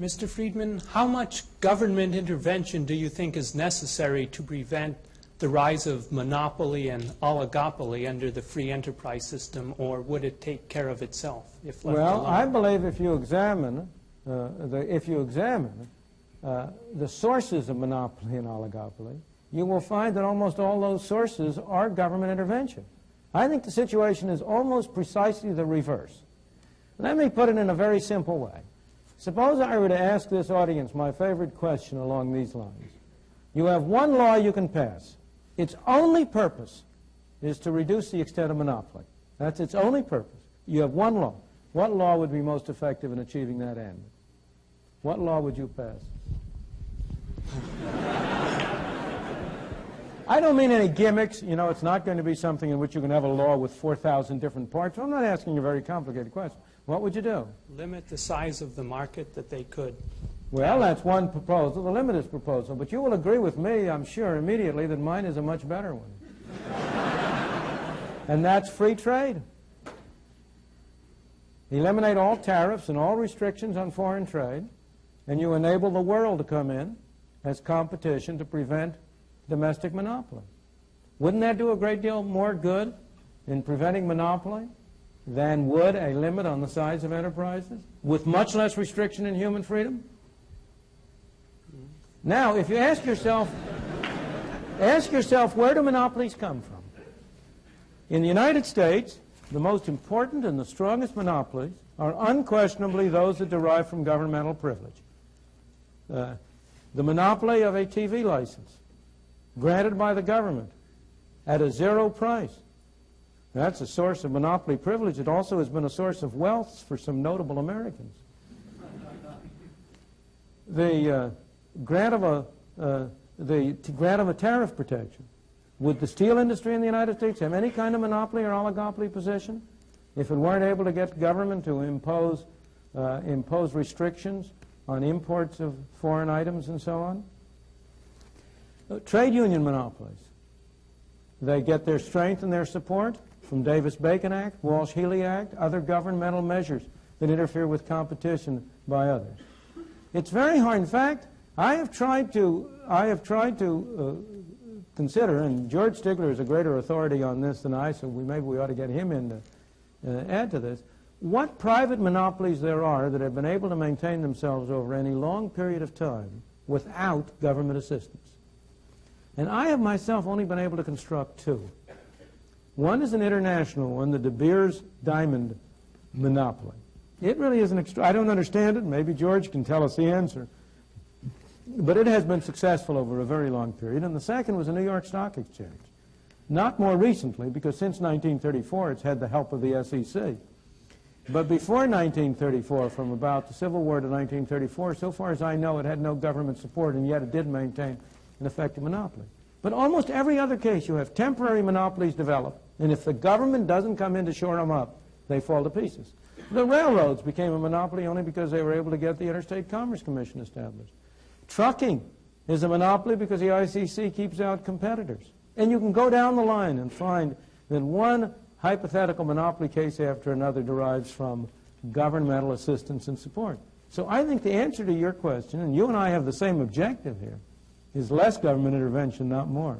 Mr. Friedman, how much government intervention do you think is necessary to prevent the rise of monopoly and oligopoly under the free enterprise system, or would it take care of itself if left alone? Well, I believe if you examine the sources of monopoly and oligopoly, you will find that almost all those sources are government intervention. I think the situation is almost precisely the reverse. Let me put it in a very simple way. Suppose I were to ask this audience my favorite question along these lines. You have one law you can pass. Its only purpose is to reduce the extent of monopoly. That's its only purpose. You have one law. What law would be most effective in achieving that end? What law would you pass? I don't mean any gimmicks. You know, it's not going to be something in which you can have a law with 4,000 different parts. I'm not asking a very complicated question. What would you do? Limit the size of the market that they could. Well, that's one proposal, the limit is proposal. But you will agree with me, I'm sure, immediately that mine is a much better one. And that's free trade. Eliminate all tariffs and all restrictions on foreign trade, and you enable the world to come in as competition to prevent domestic monopoly. Wouldn't that do a great deal more good in preventing monopoly than would a limit on the size of enterprises, with much less restriction in human freedom? Now, if you ask yourself, where do monopolies come from? In the United States, the most important and the strongest monopolies are unquestionably those that derive from governmental privilege. The monopoly of a TV license, granted by the government at a zero price. That's a source of monopoly privilege. It also has been a source of wealth for some notable Americans. The grant of a tariff protection. Would the steel industry in the United States have any kind of monopoly or oligopoly position if it weren't able to get government to impose restrictions on imports of foreign items and so on? Trade union monopolies. They get their strength and their support from Davis-Bacon Act, Walsh-Healy Act, other governmental measures that interfere with competition by others. It's very hard. In fact, I have tried to consider, and George Stigler is a greater authority on this than I, so maybe we ought to get him in to add to this, what private monopolies there are that have been able to maintain themselves over any long period of time without government assistance. And I have myself only been able to construct two. One is an international one, the De Beers diamond monopoly. It really is I don't understand it. Maybe George can tell us the answer. But it has been successful over a very long period. And the second was the New York Stock Exchange. Not more recently, because since 1934 it's had the help of the SEC. But before 1934, from about the Civil War to 1934, so far as I know, it had no government support, and yet it did maintain an effective monopoly. But almost every other case, you have temporary monopolies develop, and if the government doesn't come in to shore them up, they fall to pieces. The railroads became a monopoly only because they were able to get the Interstate Commerce Commission established. Trucking is a monopoly because the ICC keeps out competitors. And you can go down the line and find that one hypothetical monopoly case after another derives from governmental assistance and support. So I think the answer to your question, and you and I have the same objective here, is less government intervention, not more.